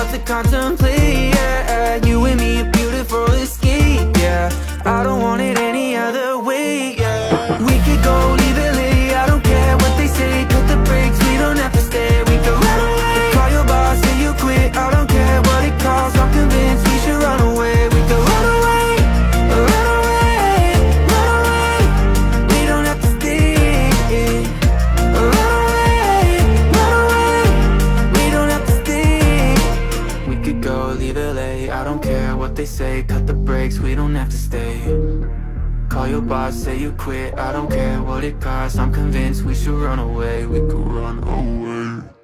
lot to contemplate, yeah. You and me, a beautiful escape, yeah. I don't want it any other way, yeah. We could go, leave it late, I don't care what they say. Cut the brakes, we don't have to stay. We could run away, call your boss, say you quit. I don't care what it costs, I'm convinced we should run away. We could run away, run away, run away. We don't have to stay. Run away, run away. We don't have to stay. We could go, leave it late, I don't care what they say. Cut the brakes, we don't have to stay. Call your boss, say you quit. I don't care what it costs, I'm convinced we should run away. We could run away.